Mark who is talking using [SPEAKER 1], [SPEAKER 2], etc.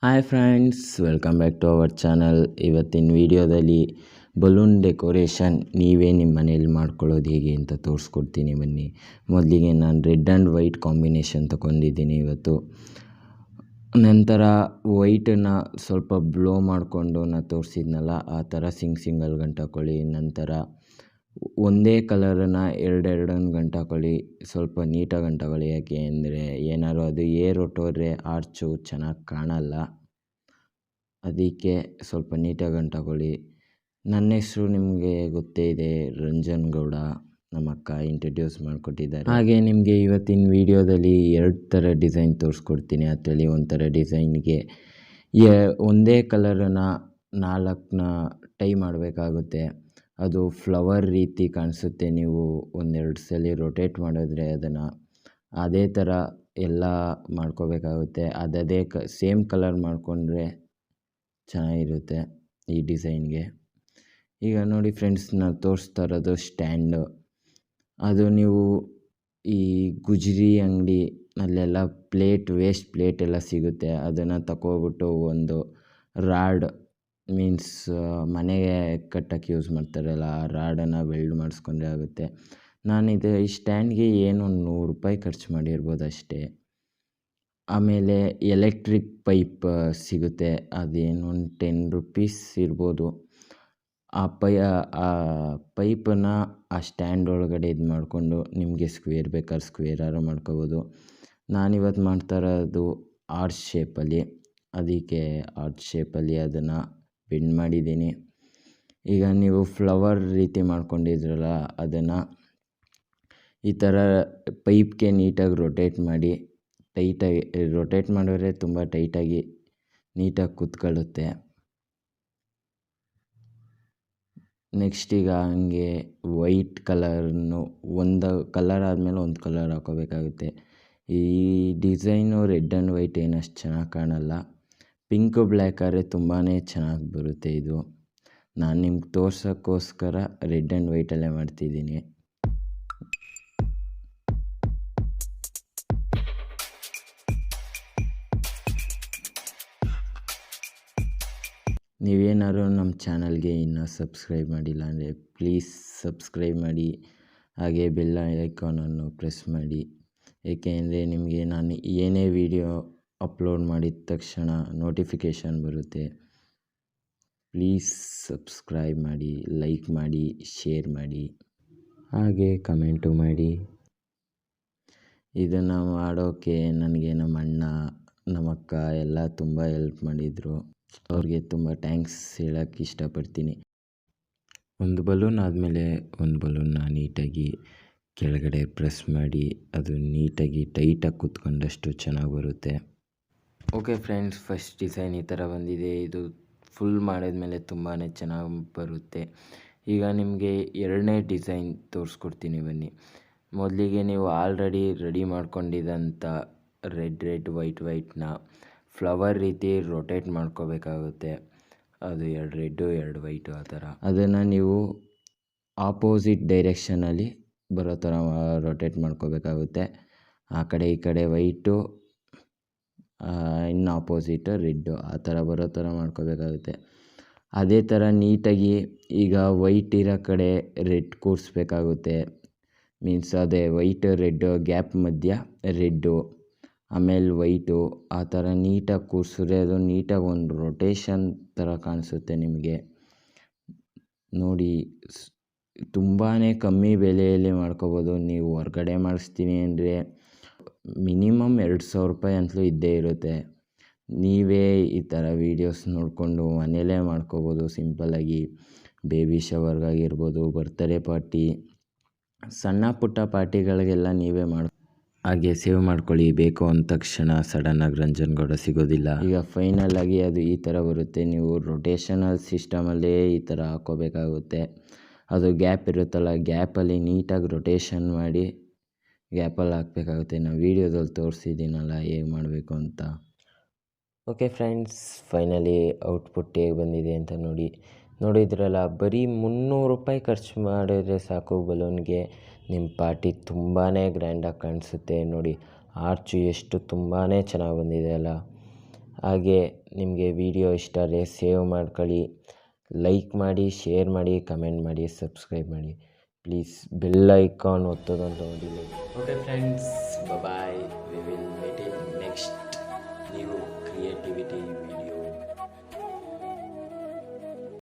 [SPEAKER 1] Hi friends, welcome back to our channel. ಇವತ್ತಿನ ವಿಡಿಯೋದಲ್ಲಿ balloon decoration ನೀವೇ ನಿಮ್ಮ ಮನೇಲಿ ಮಾಡ್ಕೊಳ್ಳೋದು ಹೇಗೆ ಅಂತ ತೋರಿಸ್ಕೊಡ್ತೀನಿ ಬನ್ನಿ. ಮೊದಲಿಗೆ ನಾನು ರೆಡ್ ಆ್ಯಂಡ್ ವೈಟ್ ಕಾಂಬಿನೇಷನ್ ತೊಗೊಂಡಿದ್ದೀನಿ ಇವತ್ತು. ನಂತರ ವೈಟನ್ನು ಸ್ವಲ್ಪ ಬ್ಲೋ ಮಾಡಿಕೊಂಡು ನಾನು ತೋರಿಸಿದ್ನಲ್ಲ ಆ ಥರ ಸಿಂಗಲ್ ಗಂಟು ಹಾಕ್ಕೊಳ್ಳಿ. ನಂತರ ಒಂದೇ ಕಲರನ್ನು ಎರಡನ್ನು ಗಂಟು ಹಾಕ್ಕೊಳ್ಳಿ. ಸ್ವಲ್ಪ ನೀಟಾಗಿ ಗಂಟು ಹಾಕ್ಕೊಳ್ಳಿ, ಯಾಕೆ ಅಂದರೆ ಏನಾದ್ರು ಅದು ಏರ್ ಹೊಟ್ಟೋದ್ರೆ ಆರ್ಚು ಚೆನ್ನಾಗಿ ಕಾಣಲ್ಲ. ಅದಕ್ಕೆ ಸ್ವಲ್ಪ ನೀಟಾಗಿ ಗಂಟು ಹಾಕ್ಕೊಳ್ಳಿ. ನನ್ನ ಹೆಸರು ನಿಮಗೆ ಗೊತ್ತೇ ಇದೆ, ರಂಜನ್ ಗೌಡ. ನಮ್ಮ ಅಕ್ಕ ಇಂಟ್ರಡ್ಯೂಸ್ ಮಾಡಿಕೊಟ್ಟಿದ್ದಾರೆ. ಹಾಗೆ ನಿಮಗೆ ಇವತ್ತಿನ ವಿಡಿಯೋದಲ್ಲಿ 2 ಥರ ಡಿಸೈನ್ ತೋರಿಸ್ಕೊಡ್ತೀನಿ. ಅದರಲ್ಲಿ ಒಂಥರ ಡಿಸೈನ್ಗೆ ಒಂದೇ ಕಲರನ್ನು 4ನ ಟೈ ಮಾಡಬೇಕಾಗುತ್ತೆ. ಅದು ಫ್ಲವರ್ ರೀತಿ ಕಾಣಿಸುತ್ತೆ. ನೀವು ಒಂದೆರಡು ಸಲ ರೊಟೇಟ್ ಮಾಡಿದ್ರೆ ಅದನ್ನು ಅದೇ ಥರ ಎಲ್ಲ ಮಾಡ್ಕೋಬೇಕಾಗುತ್ತೆ. ಅದೇ ಸೇಮ್ ಕಲರ್ ಮಾಡಿಕೊಂಡ್ರೆ ಚೆನ್ನಾಗಿರುತ್ತೆ ಈ ಡಿಸೈನ್ಗೆ. ಈಗ ನೋಡಿ ಫ್ರೆಂಡ್ಸ್, ನಾನು ತೋರಿಸ್ತಾ ಇರೋದು ಸ್ಟ್ಯಾಂಡು. ಅದು ನೀವು ಈ ಗುಜರಿ ಅಂಗಡಿ ಅಲ್ಲೆಲ್ಲ ವೇಸ್ಟ್ ಪ್ಲೇಟ್ ಎಲ್ಲ ಸಿಗುತ್ತೆ. ಅದನ್ನು ತಗೊಬಿಟ್ಟು ಒಂದು ರಾಡ್ ಮೀನ್ಸ್ ಮನೆಗೆ ಕಟ್ಟೋಕ್ಕೆ ಯೂಸ್ ಮಾಡ್ತಾರಲ್ಲ, ಆ ರಾಡನ್ನು ವೆಲ್ಡ್ ಮಾಡಿಸ್ಕೊಂಡ್ರೆ ಆಗುತ್ತೆ. ನಾನಿದು ಈ ಸ್ಟ್ಯಾಂಡ್ಗೆ ಏನು ₹100 ಖರ್ಚು ಮಾಡಿರ್ಬೋದು ಅಷ್ಟೇ. ಆಮೇಲೆ ಎಲೆಕ್ಟ್ರಿಕ್ ಪೈಪ್ ಸಿಗುತ್ತೆ, ಅದೇನು ಒಂದು ₹10 ಇರ್ಬೋದು. ಆ ಪೈಪನ್ನು ಆ ಸ್ಟ್ಯಾಂಡ್ ಒಳಗಡೆ ಇದು ಮಾಡಿಕೊಂಡು ನಿಮಗೆ ಸ್ಕ್ವೇರ್ ಬೇಕಾದ್ರೆ ಸ್ಕ್ವೇರಾರು ಮಾಡ್ಕೋಬೋದು. ನಾನಿವತ್ತು ಮಾಡ್ತಾ ಇರೋದು ಆರ್ಚ್ ಶೇಪಲ್ಲಿ, ಅದಕ್ಕೆ ಆರ್ಚ್ ಶೇಪಲ್ಲಿ ಅದನ್ನು ಬೆಂಡ್ ಮಾಡಿದ್ದೀನಿ. ಈಗ ನೀವು ಫ್ಲವರ್ ರೀತಿ ಮಾಡ್ಕೊಂಡಿದ್ರಲ್ಲ, ಅದನ್ನು ಈ ಥರ ಪೈಪ್ಗೆ ನೀಟಾಗಿ ರೊಟೇಟ್ ಮಾಡಿ, ಟೈಟಾಗಿ ರೊಟೇಟ್ ಮಾಡಿದ್ರೆ ತುಂಬ ಟೈಟಾಗಿ ನೀಟಾಗಿ ಕೂತ್ಕೊಳ್ಳುತ್ತೆ. ನೆಕ್ಸ್ಟ್ ಈಗ ಹಂಗೆ ವೈಟ್ ಕಲರ್ನು ಒಂದು ಕಲರ್ ಆದಮೇಲೆ ಒಂದು ಕಲರ್ ಹಾಕೋಬೇಕಾಗುತ್ತೆ. ಈ ಡಿಸೈನು ರೆಡ್ ಆ್ಯಂಡ್ ವೈಟ್ ಏನು ಅಷ್ಟು ಚೆನ್ನಾಗಿ ಕಾಣಲ್ಲ. ಪಿಂಕು ಬ್ಲ್ಯಾಕ್ ಆದರೆ ತುಂಬಾ ಚೆನ್ನಾಗಿ ಬರುತ್ತೆ. ಇದು ನಾನು ನಿಮ್ಗೆ ತೋರ್ಸೋಕ್ಕೋಸ್ಕರ ರೆಡ್ ಆ್ಯಂಡ್ ವೈಟಲ್ಲೇ ಮಾಡ್ತಿದ್ದೀನಿ. ನೀವೇನಾದ್ರು ನಮ್ಮ ಚಾನಲ್ಗೆ ಇನ್ನೂ ಸಬ್ಸ್ಕ್ರೈಬ್ ಮಾಡಿಲ್ಲ ಅಂದರೆ ಪ್ಲೀಸ್ ಸಬ್ಸ್ಕ್ರೈಬ್ ಮಾಡಿ. ಹಾಗೆ ಬೆಲ್ ಐಕಾನನ್ನು ಪ್ರೆಸ್ ಮಾಡಿ, ಏಕೆಂದರೆ ನಿಮಗೆ ನಾನು ಏನೇ ವಿಡಿಯೋ ಅಪ್ಲೋಡ್ ಮಾಡಿದ ತಕ್ಷಣ ನೋಟಿಫಿಕೇಷನ್ ಬರುತ್ತೆ. ಪ್ಲೀಸ್ ಸಬ್ಸ್ಕ್ರೈಬ್ ಮಾಡಿ, ಲೈಕ್ ಮಾಡಿ, ಶೇರ್ ಮಾಡಿ, ಹಾಗೆ ಕಮೆಂಟು ಮಾಡಿ. ಇದನ್ನು ಮಾಡೋಕ್ಕೆ ನನಗೆ ನಮ್ಮ ಅಣ್ಣ, ನಮ್ಮ ಅಕ್ಕ ಎಲ್ಲ ತುಂಬ ಹೆಲ್ಪ್ ಮಾಡಿದರು. ಅವ್ರಿಗೆ ತುಂಬ ಥ್ಯಾಂಕ್ಸ್ ಹೇಳೋಕ್ಕೆ ಇಷ್ಟಪಡ್ತೀನಿ. ಒಂದು ಬಲೂನ್ ಆದಮೇಲೆ ಒಂದು ಬಲೂನ್ನ ನೀಟಾಗಿ ಕೆಳಗಡೆ ಪ್ರೆಸ್ ಮಾಡಿ ಅದು ನೀಟಾಗಿ ಟೈಟಾಗಿ ಕೂತ್ಕೊಂಡಷ್ಟು ಚೆನ್ನಾಗಿ ಬರುತ್ತೆ. ಓಕೆ ಫ್ರೆಂಡ್ಸ್, ಫಸ್ಟ್ ಡಿಸೈನ್ ಈ ಥರ ಬಂದಿದೆ. ಇದು ಫುಲ್ ಮಾಡಿದ್ಮೇಲೆ ತುಂಬಾ ಚೆನ್ನಾಗಿ ಬರುತ್ತೆ. ಈಗ ನಿಮಗೆ 2ನೇ ಡಿಸೈನ್ ತೋರಿಸ್ಕೊಡ್ತೀನಿ ಬನ್ನಿ. ಮೊದಲಿಗೆ ನೀವು ಆಲ್ರೆಡಿ ರೆಡಿ ಮಾಡ್ಕೊಂಡಿದ್ದಂಥ ರೆಡ್ ವೈಟ್ನ ಫ್ಲವರ್ ರೀತಿ ರೊಟೇಟ್ ಮಾಡ್ಕೋಬೇಕಾಗುತ್ತೆ. ಅದು 2 ರೆಡ್ಡು 2 ವೈಟು ಆ ಥರ. ಅದನ್ನು ನೀವು ಆಪೋಸಿಟ್ ಡೈರೆಕ್ಷನಲ್ಲಿ ಬರೋ ಥರ ರೊಟೇಟ್ ಮಾಡ್ಕೋಬೇಕಾಗುತ್ತೆ. ಆ ಕಡೆ ಈ ಕಡೆ ವೈಟು, ಇನ್ನು ಆಪೋಸಿಟ್ ರೆಡ್ಡು, ಆ ಥರ ಬರೋ ಥರ ಮಾಡ್ಕೋಬೇಕಾಗುತ್ತೆ. ಅದೇ ಥರ ನೀಟಾಗಿ ಈಗ ವೈಟ್ ಇರೋ ಕಡೆ ರೆಡ್ ಕೂರಿಸ್ಬೇಕಾಗುತ್ತೆ. ಮೀನ್ಸ್ ಅದೇ ವೈಟ್ ರೆಡ್ ಗ್ಯಾಪ್ ಮಧ್ಯ ರೆಡ್ಡು, ಆಮೇಲೆ ವೈಟು, ಆ ಥರ ನೀಟಾಗಿ ಕೂರಿಸಿದ್ರೆ ಅದು ನೀಟಾಗಿ ಒಂದು ರೊಟೇಷನ್ ಥರ ಕಾಣಿಸುತ್ತೆ ನಿಮಗೆ. ನೋಡಿ, ತುಂಬಾ ಕಮ್ಮಿ ಬೆಲೆಯಲ್ಲಿ ಮಾಡ್ಕೋಬೋದು. ನೀವು ಹೊರ್ಗಡೆ ಮಾಡಿಸ್ತೀನಿ ಅಂದರೆ ಮಿನಿಮಮ್ ₹2,000 ಅಂತಲೂ ಇದ್ದೇ ಇರುತ್ತೆ. ನೀವೇ ಈ ಥರ ವೀಡಿಯೋಸ್ ನೋಡಿಕೊಂಡು ಮನೆಯಲ್ಲೇ ಮಾಡ್ಕೋಬೋದು ಸಿಂಪಲ್ಲಾಗಿ. ಬೇಬಿ ಶವರ್ಗಾಗಿರ್ಬೋದು, ಬರ್ತ್ಡೇ ಪಾರ್ಟಿ, ಸಣ್ಣ ಪುಟ್ಟ ಪಾರ್ಟಿಗಳಿಗೆಲ್ಲ ನೀವೇ ಹಾಗೆ ಸೇವ್ ಮಾಡ್ಕೊಳ್ಳಿ. ಬೇಕು ಅಂದ ತಕ್ಷಣ ಸಡನ್ನಾಗಿ ರಂಜನ್ ಗೌಡ ಸಿಗೋದಿಲ್ಲ. ಈಗ ಫೈನಲಾಗಿ ಅದು ಈ ಥರ ಬರುತ್ತೆ. ನೀವು ರೊಟೇಷನಲ್ ಸಿಸ್ಟಮಲ್ಲೇ ಈ ಥರ ಹಾಕೋಬೇಕಾಗುತ್ತೆ. ಅದು ಗ್ಯಾಪ್ ಇರುತ್ತಲ್ಲ, ಗ್ಯಾಪಲ್ಲಿ ನೀಟಾಗಿ ರೊಟೇಷನ್ ಮಾಡಿ ಗ್ಯಾಪಲ್ಲಿ ಹಾಕಬೇಕಾಗುತ್ತೆ. ನಾನು ವೀಡಿಯೋದಲ್ಲಿ ತೋರಿಸಿದ್ದೀನಲ್ಲ ಹೇಗೆ ಮಾಡಬೇಕು ಅಂತ. ಓಕೆ ಫ್ರೆಂಡ್ಸ್, ಫೈನಲಿ ಔಟ್ಪುಟ್ ಹೇಗೆ ಬಂದಿದೆ ಅಂತ ನೋಡಿದ್ರಲ್ಲ. ಬರೀ ₹300 ಖರ್ಚು ಮಾಡಿದ್ರೆ ಸಾಕು ಬಲೂನ್ಗೆ. ನಿಮ್ಮ ಪಾರ್ಟಿ ತುಂಬಾ ಗ್ರ್ಯಾಂಡಾಗಿ ಕಾಣಿಸುತ್ತೆ ನೋಡಿ. ಆರ್ಚು ಎಷ್ಟು ತುಂಬಾ ಚೆನ್ನಾಗಿ ಬಂದಿದೆ ಅಲ್ಲ. ಹಾಗೆ ನಿಮಗೆ ವಿಡಿಯೋ ಇಷ್ಟ ಆದರೆ ಸೇವ್ ಮಾಡ್ಕೊಳ್ಳಿ, ಲೈಕ್ ಮಾಡಿ, ಶೇರ್ ಮಾಡಿ, ಕಮೆಂಟ್ ಮಾಡಿ, ಸಬ್ಸ್ಕ್ರೈಬ್ ಮಾಡಿ. ಪ್ಲೀಸ್ ಬೆಲ್ ಐಕಾನ್ ಒತ್ತೋದಂತ ನೋಡಿ. Okay friends, bye. We will